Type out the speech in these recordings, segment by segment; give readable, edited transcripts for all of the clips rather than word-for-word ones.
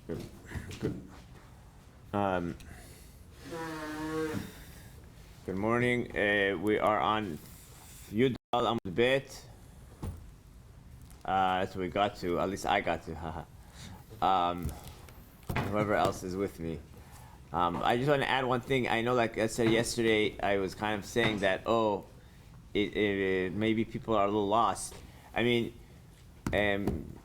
Good. Good. Good morning. We are on Yud Amud Bet. That's what we got to. At least I got to. Whoever else is with me. I just want to add one thing. I know, like I said yesterday, I was kind of saying that, maybe people are a little lost. I mean,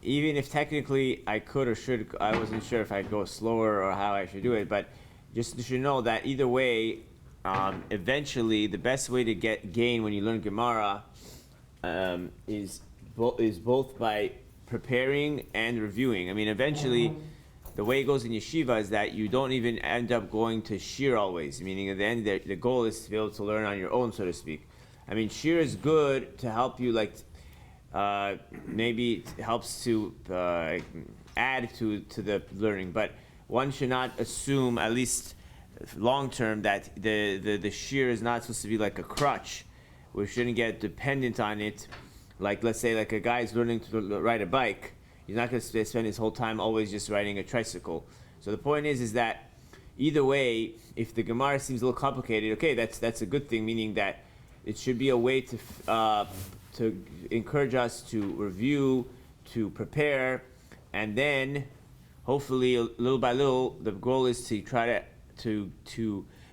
even if technically I could or should, I wasn't sure if I'd go slower or how I should do it, but just you should know that either way, eventually the best way to gain when you learn Gemara is both by preparing and reviewing. I mean, eventually, the way it goes in yeshiva is that you don't even end up going to shir always, meaning at the end, the goal is to be able to learn on your own, so to speak. I mean, shir is good to help you, maybe it helps to add to the learning, but one should not assume, at least long term, that the shir is not supposed to be like a crutch. We shouldn't get dependent on it. Like, let's say, like a guy is learning to ride a bike. He's not going to spend his whole time always just riding a tricycle. So the point is that either way, if the Gemara seems a little complicated, okay, that's a good thing, meaning that it should be a way to encourage us to review, to prepare, and then hopefully little by little, the goal is to try to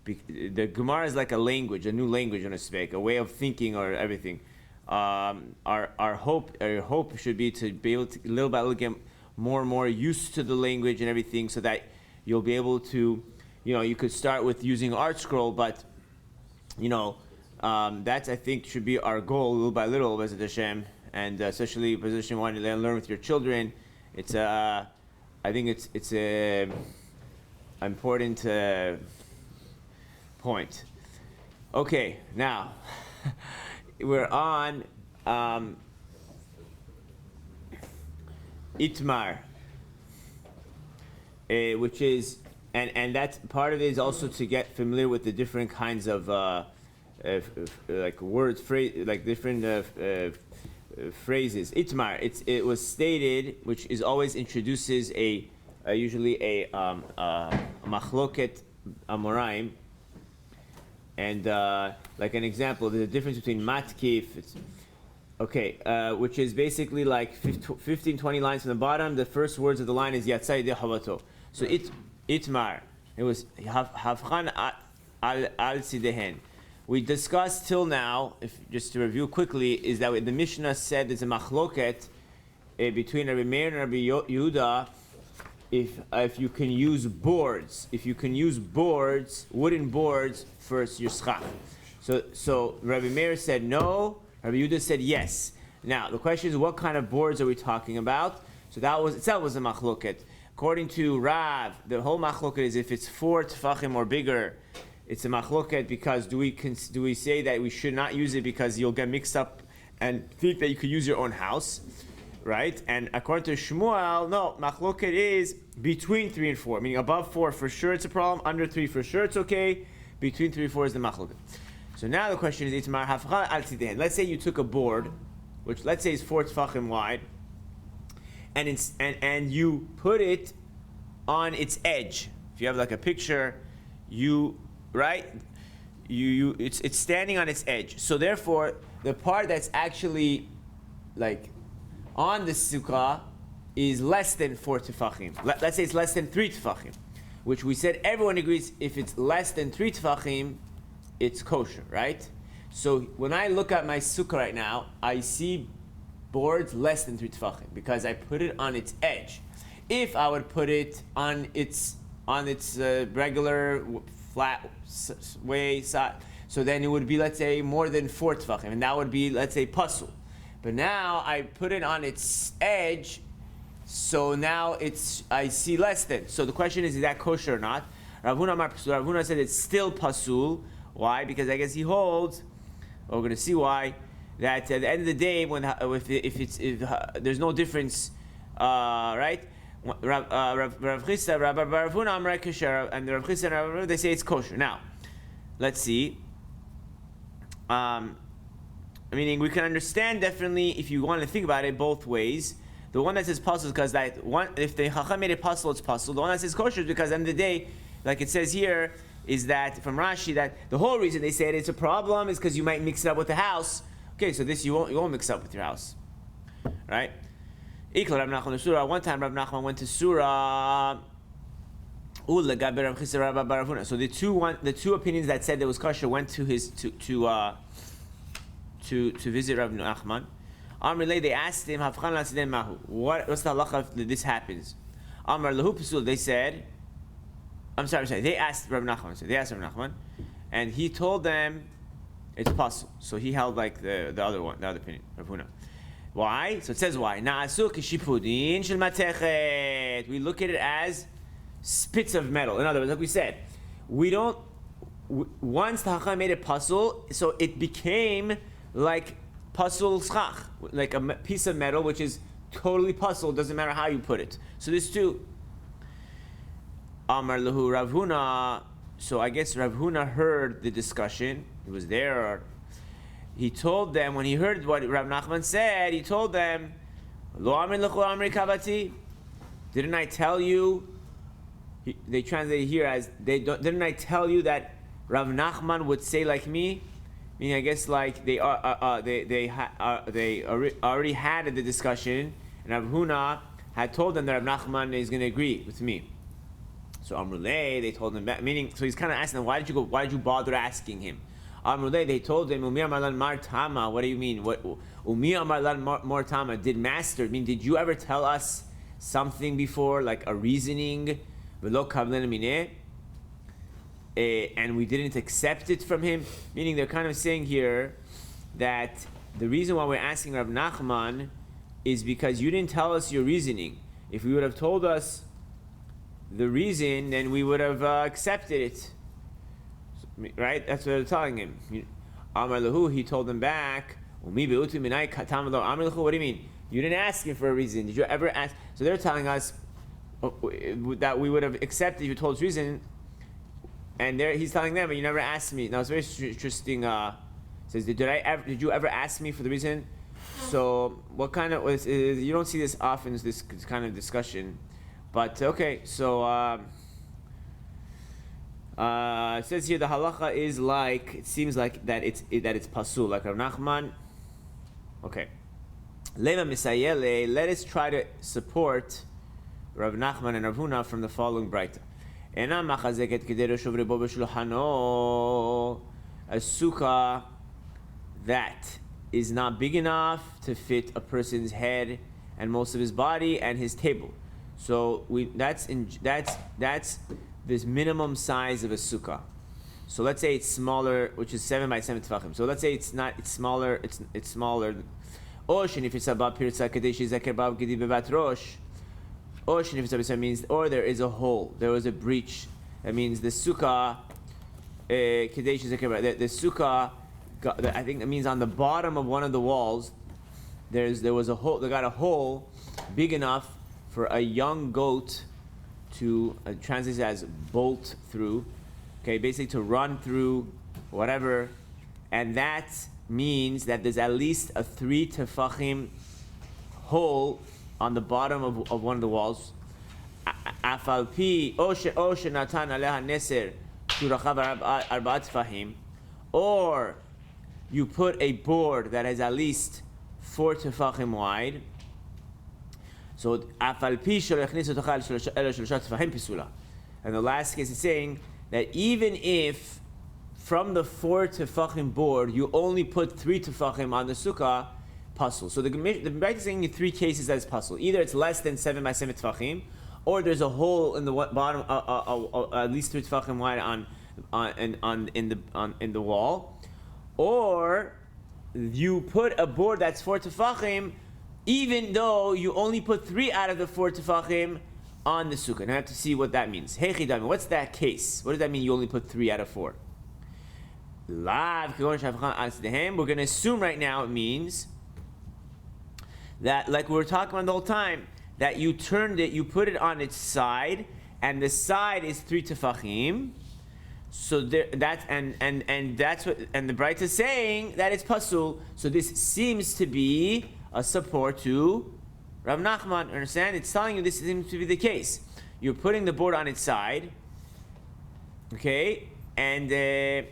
the Gemara is like a language, a new language, on a speak, a way of thinking or everything. Our hope should be to be able to little by little get more and more used to the language and everything, so that you'll be able to, you could start with using Art Scroll, but that I think should be our goal little by little, Bezat Hashem, and especially position one to learn with your children. It's I think it's a important point. Okay, now we're on Itmar, which is and that's part of it is also to get familiar with the different kinds of like words, phrase, like different phrases. Itmar, it was stated, which is always introduces usually a machloket amoraim, and like an example, there's a difference between matkif, which is basically like 15, 20 lines from the bottom. The first words of the line is yatzai de havato. So itmar, it was havchan al sidehen. We discussed till now, just to review quickly, is that the Mishnah said there's a machloket between Rabbi Meir and Rabbi Yehuda if you can use boards. If you can use boards, wooden boards, for your schach. So Rabbi Meir said no, Rabbi Yehuda said yes. Now, the question is, what kind of boards are we talking about? So that was a machloket. According to Rav, the whole machloket is if it's 4 tefachim or bigger, it's a machloket, because do we say that we should not use it because you'll get mixed up and think that you could use your own house, right? And according to Shmuel, no, machloket is between 3 and 4, meaning above 4 for sure it's a problem, under 3 for sure it's okay, between 3 and 4 is the machloket. So now the question is, Itmar hafcha al tzidehen. Let's say you took a board, which let's say is 4 tefachim wide, and you put it on its edge. If you have like a picture, it's standing on its edge. So therefore, the part that's actually like on the sukkah is less than 4 tefachim. Let's say it's less than 3 tefachim, which we said everyone agrees if it's less than 3 tefachim, it's kosher, right? So when I look at my sukkah right now, I see boards less than 3 tefachim because I put it on its edge. If I would put it on its regular flat way side, so then it would be, let's say, more than 4 tefachim, and that would be, let's say, pasul. But now I put it on its edge, so now I see less than. So the question is that kosher or not? Rav Huna said it's still pasul. Why? Because I guess he holds, we're going to see why, that at the end of the day, if there's no difference, right? Rav Chisda, Rav Huna Amar Kasher, and Rav Chisda and Rav Huna, they say it's kosher. Now, let's see. Meaning we can understand definitely, if you want to think about it both ways, The one that says pasul is because that one, if the Chacham made it pasul, it's pasul. The one that says kosher is because at the end of the day, like it says here, is that from Rashi that the whole reason they said it's a problem is because you might mix it up with the house. Okay, so this you won't mix up with your house, right? One time Rav Nachman went to Surah. So the two opinions that said there was kosher went to his to visit Rav Nachman. They asked him, what's the halacha if this happens? They said, they asked Rav Nachman, and he told them it's pasul. So he held like the other opinion, Rav Huna. Why? So it says why. We look at it as spits of metal. In other words, like we said, we don't. Once the Chacham made it pasul, so it became like pasul schach, like a piece of metal which is totally pasul. Doesn't matter how you put it. So this too. Amar lahu Rav Huna. So I guess Rav Huna heard the discussion. He was there. He told them when he heard what Rav Nachman said. He told them, "Lo amri lechu amri kavati." Didn't I tell you? They translate it here as didn't I tell you that Rav Nachman would say like me? Meaning, I guess like they already had the discussion, and Rav Huna had told them that Rav Nachman is going to agree with me. So Amrulay, they told him that. Meaning, so he's kind of asking them, why did you bother asking him? Amrulay, they told him, Umi Amarlan Mar Tama. What do you mean? What Umi Amarlan Mar Tama? Did Master? I mean, did you ever tell us something before, like a reasoning? And we didn't accept it from him. Meaning they're kind of saying here that the reason why we're asking Rav Nachman is because you didn't tell us your reasoning. If we would have told us the reason, then we would have accepted it. Right? That's what they're telling him. Amar lahu, he told them back, what do you mean? You didn't ask him for a reason. Did you ever ask? So they're telling us that we would have accepted if you told us reason, and he's telling them, but you never asked me. Now it's very interesting. Says, did you ever ask me for the reason? So what kind of you don't see this often, this kind of discussion, but okay. So it says here the halacha is like, it seems like that it's pasul, like Rav Nachman. Okay, Leva Misayele. Let us try to support Rav Nachman and Rav Huna from the following Braita. A sukkah that is not big enough to fit a person's head and most of his body and his table. So that's this minimum size of a sukkah. So let's say it's smaller, which is 7 by 7 tefachim. So let's say it's smaller. It's smaller. Ocean if it's above pirza kadesh zakir bav gidi bevat rosh. Ocean if it's means, or there is a hole, there was a breach. That means the sukkah, the sukkah, I think that means on the bottom of one of the walls, there was a hole. They got a hole big enough for a young goat to translate as bolt through. Okay, basically to run through, whatever, and that means that there's at least a 3 tefachim hole on the bottom of one of the walls. Or you put a board that is at least 4 tefachim wide. So and the last case is saying that even if from the 4 tefachim board you only put 3 tefachim on the sukkah, pasul. So the Braita is saying in 3 cases that it's pasul. Either it's less than 7 by 7 tefachim, or there's a hole in the bottom, at least 3 tefachim wide in the wall, or you put a board that's 4 tefachim, even though you only put 3 out of the 4 tefachim on the sukkah. Now I have to see what that means. Hey chidami, what's that case? What does that mean? You only put 3 out of 4. We're going to assume right now it means that, like we were talking about the whole time, that you turned it, you put it on its side, and the side is 3 tefachim. So that's what the Braita is saying that it's pasul. So this seems to be a support to Rav Nachman, understand? It's telling you this seems to be the case. You're putting the board on its side, okay, and the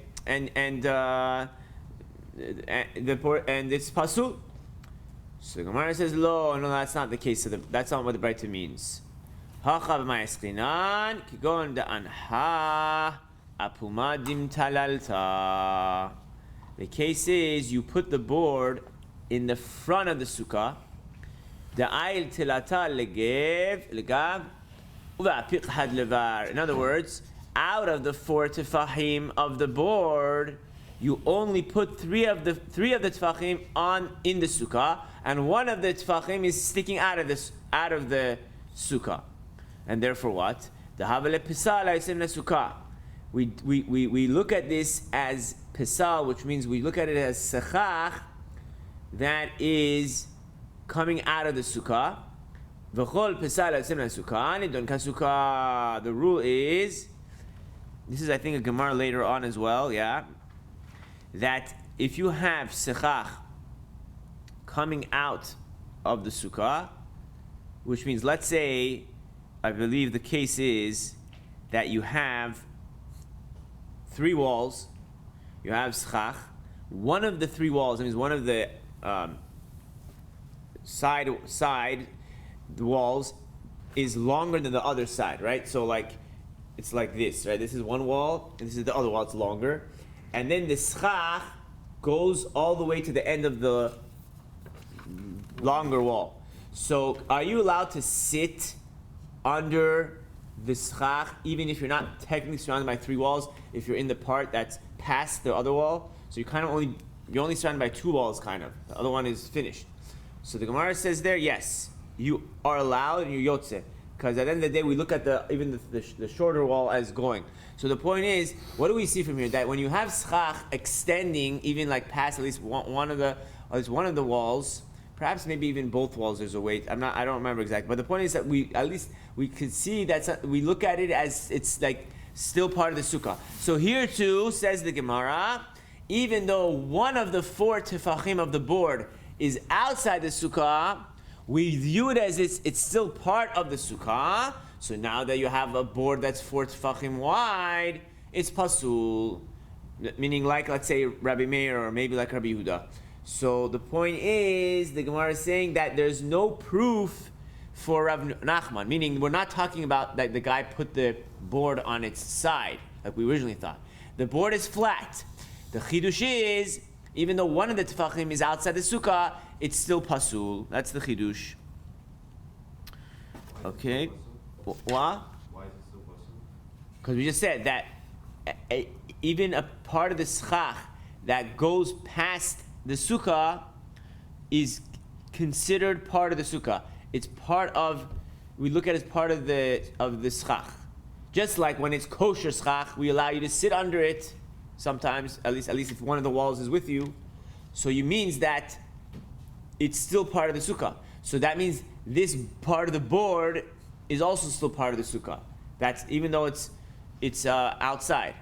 board, and it's pasul. So the Gemara says, no, that's not the case. So that's not what the Braita means. Hachav ma'esklinan kigon da'anha apumadim talalta. The case is you put the board in the front of the sukkah. Da'ayil tilata legav u'va'apiq had levar. In other words, out of the 4 tefachim of the board, you only put three of the tefachim on in the sukkah, and one of the tefachim is sticking out of the sukkah, and therefore what? The havale pisal in the sukkah. We look at this as pisal, which means we look at it as sechach that is coming out of the sukkah. V'chol pisal sukkah nidon kasukkah. The rule is, this is I think a Gemara later on as well, yeah, that if you have sechach coming out of the sukkah, which means, let's say, I believe the case is that you have 3 walls, you have schach, one of the 3 walls, that means one of the side walls is longer than the other side, right? So like, it's like this, right? This is one wall, and this is the other wall, it's longer. And then the schach goes all the way to the end of the longer wall. So are you allowed to sit under the schach even if you're not technically surrounded by 3 walls, if you're in the part that's past the other wall? So you're only surrounded by 2 walls, kind of. The other one is finished. So the Gemara says there, yes, you are allowed and you yotze. Because at the end of the day, we look at the shorter wall as going. So the point is, what do we see from here? That when you have schach extending, even like past at least one of the walls, perhaps maybe even both walls, there's a way. I don't remember exactly. But the point is that we could see we look at it as it's like still part of the sukkah. So here too, says the Gemara, even though one of the 4 tefachim of the board is outside the sukkah, we view it as it's still part of the sukkah. So now that you have a board that's 4 tefachim wide, it's pasul. Meaning like, let's say, Rabbi Meir or maybe like Rabbi Yehuda. So the point is, the Gemara is saying that there's no proof for Rav Nachman. Meaning we're not talking about that the guy put the board on its side, like we originally thought. The board is flat. The chidush is, even though one of the tefachim is outside the sukkah, it's still pasul. That's the chidush. Okay. What? Why is it still pasul? Because we just said that even a part of the schach that goes past the sukkah is considered part of the sukkah. It's part of, we look at it as part of the schach. Just like when it's kosher schach, we allow you to sit under it sometimes, at least if one of the walls is with you. So it means that it's still part of the sukkah. So that means this part of the board is also still part of the sukkah. That's even though it's outside.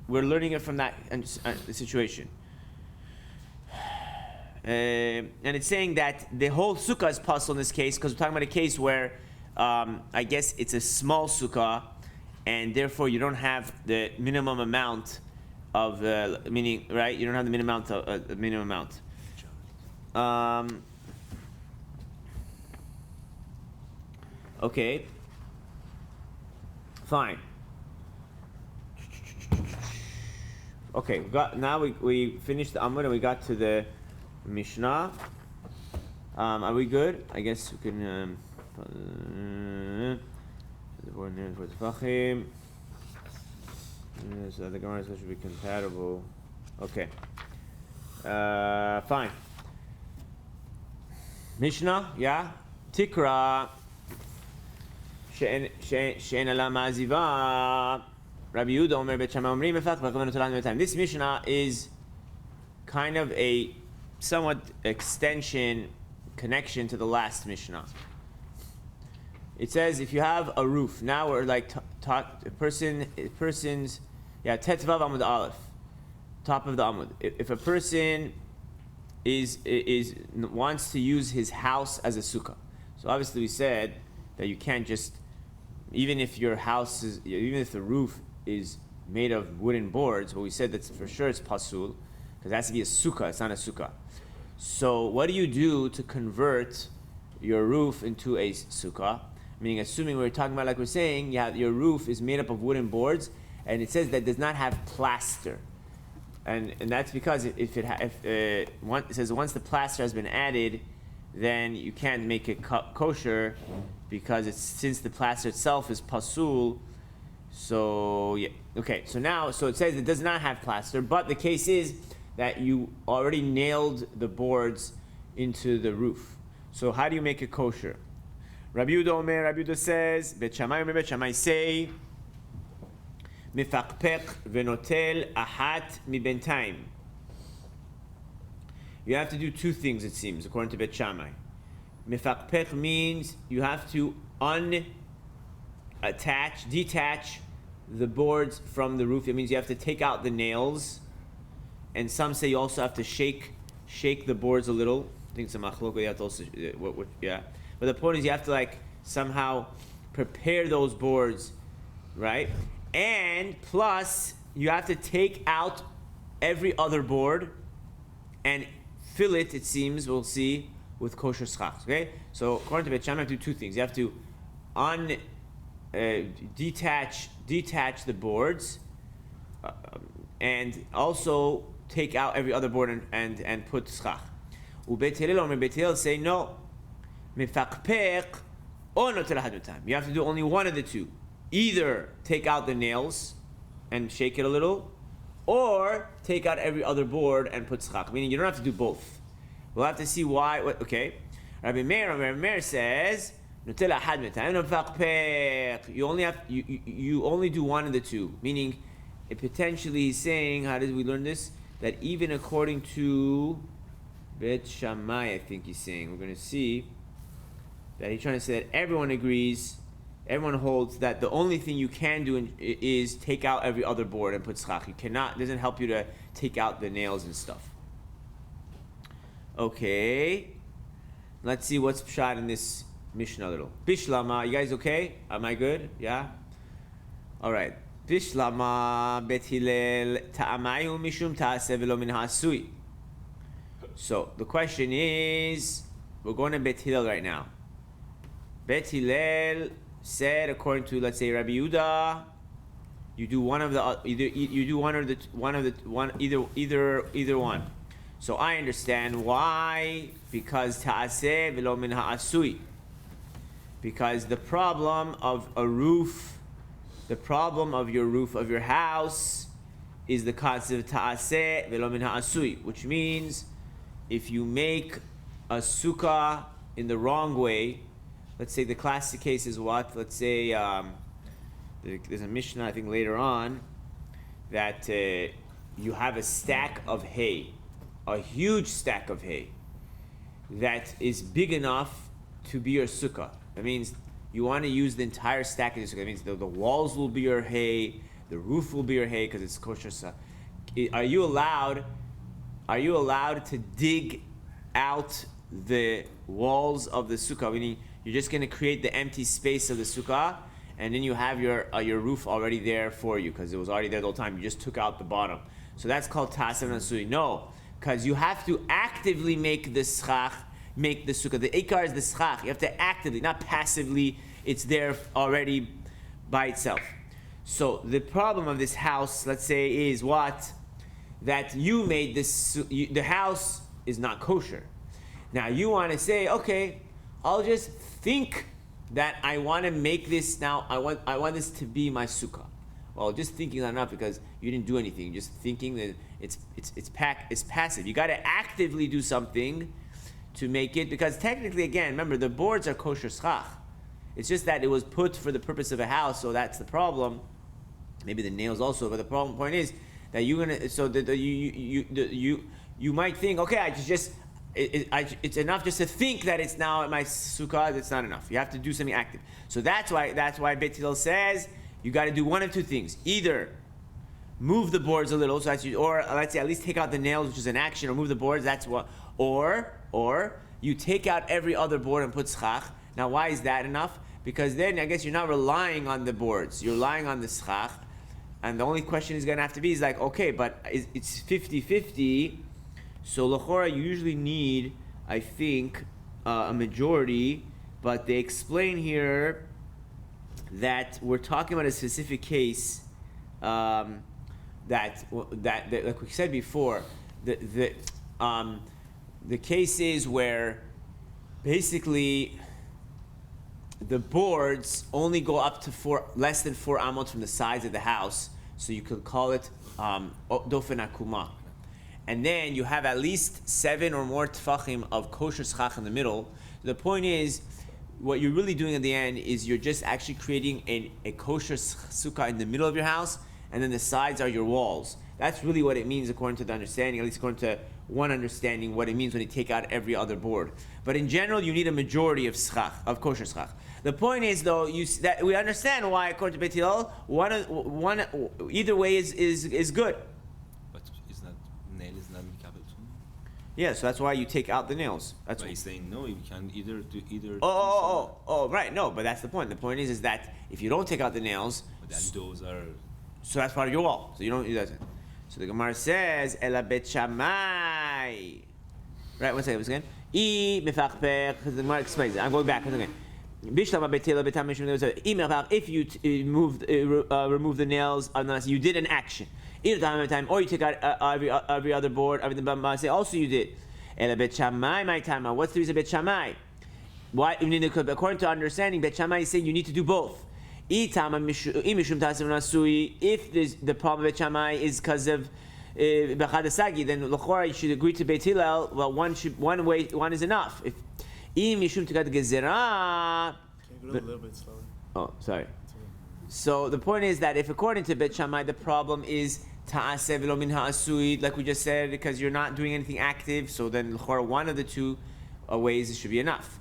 We're learning it from that situation. And it's saying that the whole sukkah is pasul in this case because we're talking about a case where I guess it's a small sukkah and therefore you don't have the minimum amount of meaning, right? You don't have the minimum amount. Okay. Fine. Okay, we finished the Amud and we got to the Mishnah. Are we good? I guess we can. So the Gemara should be compatible. Okay. Fine. Mishnah, yeah. Tikra. She'en ala ma'aziva. Rabbi Yehuda Omer Bet Shammai Omrim Mefach V'Chavan Tolan V'Tam. This Mishnah is kind of a somewhat connection to the last Mishnah. It says if you have a roof, now we're like person's Tetvav Amud Aleph, top of the Amud. If a person wants to use his house as a sukkah. So obviously we said that you can't just, even if your house is, even if the roof is made of wooden boards, but we said that for sure it's pasul, because it has to be a sukkah, it's not a sukkah. So what do you do to convert your roof into a sukkah? Meaning, assuming we're talking about, like we're saying, your roof is made up of wooden boards, and it says that it does not have plaster. And that's because it says once the plaster has been added, then you can't make it kosher, because since the plaster itself is pasul. So yeah, okay. So it says it does not have plaster, but the case is that you already nailed the boards into the roof. So how do you make it kosher? Rabbi Yehuda says, Bet Shammai say, Mefakpek venotel ahat mibentaim. You have to do two things, it seems, according to Bet Shammai. Mefakpek means you have to detach the boards from the roof. It means you have to take out the nails, and some say you also have to shake the boards a little. I think some machlok, you have to also, yeah. But the point is you have to somehow prepare those boards, right? And plus, you have to take out every other board and fill it, it seems, we'll see, with kosher schach. Okay? So according to Bet Shammai, you have to do two things. You have to detach the boards, and also take out every other board and put schach. Bet Hillel say no. Mefakpek or notel ahad mibentaim. You have to do only one of the two. Either take out the nails and shake it a little, or take out every other board and put schach. Meaning you don't have to do both. We'll have to see why. Okay. Rabbi Meir says notel ahad mibentaim mefakpek. You only do one of the two. Meaning, it potentially is saying, how did we learn this? That even according to Bet Shammai, I think he's saying, we're going to see that he's trying to say that everyone agrees, everyone holds that the only thing you can do is take out every other board and put schach. You cannot, it doesn't help you to take out the nails and stuff. Okay. Let's see what's pshat in this Mishnah a little. Bishlama, you guys okay? Am I good? Yeah? Alright. Bishlama bet Hillel ta'amayu mishum ta'aseh velo min ha'asui. So, the question is, we're going to Bet Hillel right now. Bet Hillel said, according to, let's say, Rabbi Yehuda, you do one of the either one. So I understand why, because ta'aseh velo min ha'asui. Because the problem of a roof, the problem of your roof of your house, is the concept of ta'aseh velo min ha'asui, which means if you make a sukkah in the wrong way, let's say the classic case is what? Let's say there's a Mishnah, I think later on, that you have a stack of hay, a huge stack of hay, that is big enough to be your sukkah. That means you want to use the entire stack of your sukkah. That means the walls will be your hay, the roof will be your hay, because it's kosher. Are you allowed to dig out the walls of the sukkah? Meaning you're just going to create the empty space of the sukkah, and then you have your roof already there for you, because it was already there the whole time. You just took out the bottom. So that's called ta'aseh nasui. No, because you have to actively make the schach, make the sukkah. The ikar is the schach. You have to actively, not passively. It's there already by itself. So the problem of this house, let's say, is what? That you made this, the house is not kosher. Now you want to say, okay, I'll just think that I want to make this now. I want this to be my sukkah. Well, just thinking is not enough, because you didn't do anything. Just thinking that it's passive. You got to actively do something to make it, because technically, again, remember, the boards are kosher schach. It's just that it was put for the purpose of a house, so that's the problem. Maybe the nails also, but the point is that you're gonna. So you might think, okay, it's enough just to think that it's now at my sukkah. It's not enough. You have to do something active. So that's why Bet Hillel says you got to do one of two things: either move the boards a little, or let's say at least take out the nails, which is an action, or move the boards. That's what. Or you take out every other board and put schach. Now, why is that enough? Because then I guess you're not relying on the boards. You're relying on the schach. And the only question is going to have to be is like, okay, but it's 50-50. So l'chora, you usually need, I think, a majority. But they explain here that we're talking about a specific case that like we said before, the case is where basically the boards only go up to less than 4 amot from the sides of the house, so you could call it dofen akuma. And then you have at least 7 or more tefachim of kosher schach in the middle. The point is, what you're really doing at the end is you're just actually creating a kosher sukkah in the middle of your house, and then the sides are your walls. That's really what it means according to the understanding, at least according to one understanding, what it means when you take out every other board. But in general, you need a majority of schach, of kosher schach. The point is, though, that we understand why, according to Beit Hillel, one either way is good. But is not nail is not mikabel too? Yeah, so that's why you take out the nails. That's But he's saying no, you can either do either. Right. No, but that's the point. The point is that if you don't take out the nails, But then those are. so that's part of your wall. So you don't. So the Gemara says, "Ela bet Shammai." Right. One second. Once again. I mefachpech. The Gemara explains it. I'm going back. Once again. If you remove the nails, unless you did an action, or you take out every other board, also you did. What's the reason Bet Shammai? Why? According to understanding, Bet Shammai is saying you need to do both. If the problem with Bet Shammai is because of bechadasagi, then l'chora you should agree to Beit Hillel. Well, one is enough. If Can you go a little bit slower? Oh, sorry. So the point is that if according to Bet Shammai the problem is ta'aseh v'lo min ha'asui, like we just said, because you're not doing anything active, so then one of the two ways should be enough.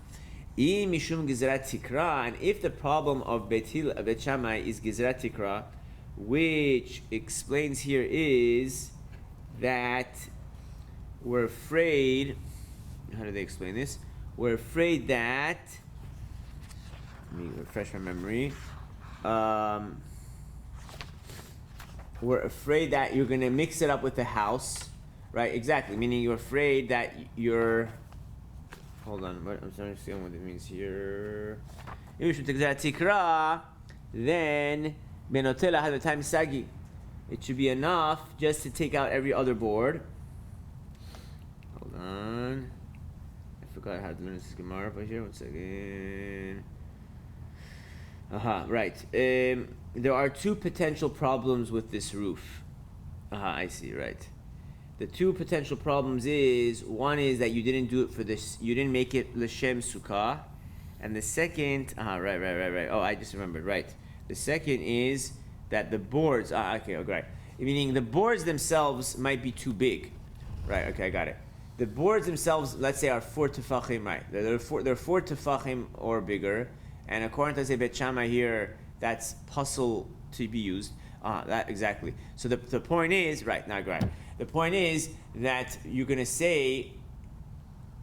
And if the problem of Bet Shammai is Gezerat Tikra, which explains here is that we're afraid, how do they explain this? We're afraid that, let me refresh my memory. We're afraid that you're going to mix it up with the house, right? Exactly, meaning you're afraid that you're, hold on, I'm trying to understand what it means here. If you take that tikra, then benotela has a time sagi. It should be enough just to take out every other board. Hold on. I forgot how to learn this Gemara over here. 1 second. Right. There are 2 potential problems with this roof. I see, right. The 2 potential problems is, one is that you didn't do it for this, you didn't make it L'Shem Sukkah. And the second, right. Oh, I just remembered, right. The second is that the boards, right. Meaning the boards themselves might be too big. Right, okay, I got it. The boards themselves, let's say, are 4 tefachim, right? They're 4 tefachim or bigger, and according to Bet Shammai here, that's puzzle to be used. That exactly. So the point is, right now, right? The point is that you're gonna say,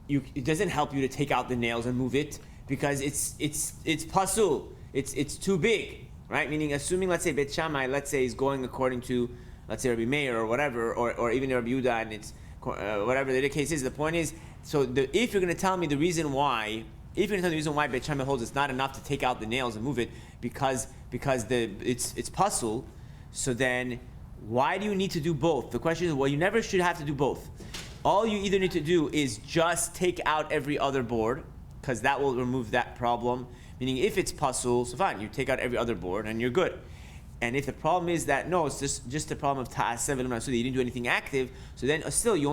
it doesn't help you to take out the nails and move it because it's puzzle. It's too big, right? Meaning, assuming, let's say Bet Shammai, let's say, is going according to, let's say, Rabbi Meir or whatever, or even Rabbi Yehuda, and it's whatever the case is, the point is, so if you're going to tell me the reason why, Bet Shammai holds it's not enough to take out the nails and move it because it's puzzle, so then why do you need to do both? The question is, well, you never should have to do both. All you either need to do is just take out every other board, because that will remove that problem. Meaning, if it's puzzle, so fine, you take out every other board and you're good. And if the problem is that no, it's just the problem of ta'aseh v'lo min ha'asui, you didn't do anything active, so then still you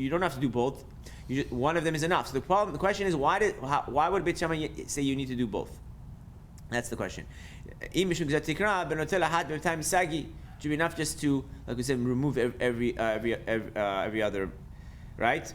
don't have to do both. One of them is enough. So the question is, why would Beit Shammai say you need to do both? That's the question. It should be enough just to, like we said, remove every other, right?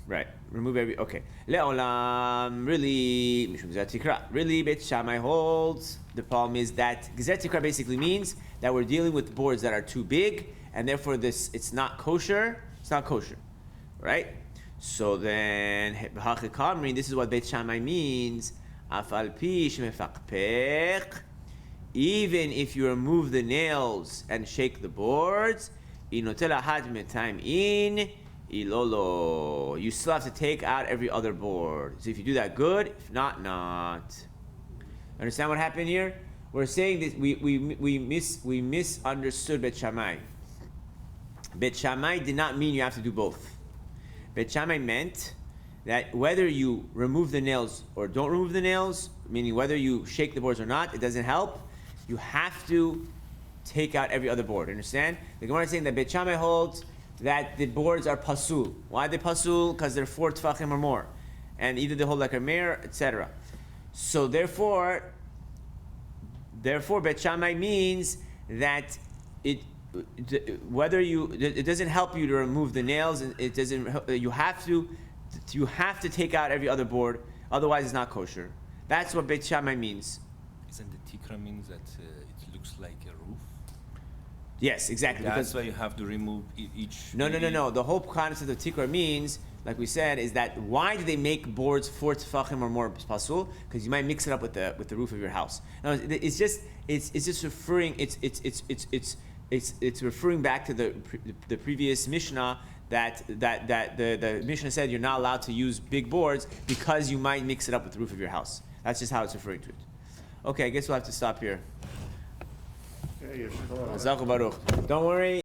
Right. Remove every. Okay. Le'olam. Really, mishum gezerat tikra. Really, Beit Shammai holds. The problem is that gezerat tikra basically means that we're dealing with boards that are too big, and therefore it's not kosher. It's not kosher, right? So then, this is what Beit Shammai means. Even if you remove the nails and shake the boards, you still have to take out every other board. So if you do that, good. If not, not. Understand what happened here? We're saying that we misunderstood Beit Shammai. Beit Shammai did not mean you have to do both. Beit Shammai meant that whether you remove the nails or don't remove the nails, meaning whether you shake the boards or not, it doesn't help. You have to take out every other board. Understand? The Gemara is saying that Beit Shammai holds that the boards are pasul. Why are they pasul? Because they're 4 tefachim or more, and either they hold like a mayor, etc. So therefore, Beit Shammai means that it doesn't help you to remove the nails, and it doesn't. You have to take out every other board, otherwise it's not kosher. That's what Beit Shammai means. Isn't the tikra means that it looks like a roof? Yes, exactly. That's why you have to remove each. No. The whole concept of tikra means, like we said, is that why do they make boards 4 tefachim or more pasul? Because you might mix it up with the roof of your house. Now, it's just referring. It's referring back to the previous Mishnah that the Mishnah said you're not allowed to use big boards because you might mix it up with the roof of your house. That's just how it's referring to it. Okay, I guess we'll have to stop here. Don't worry.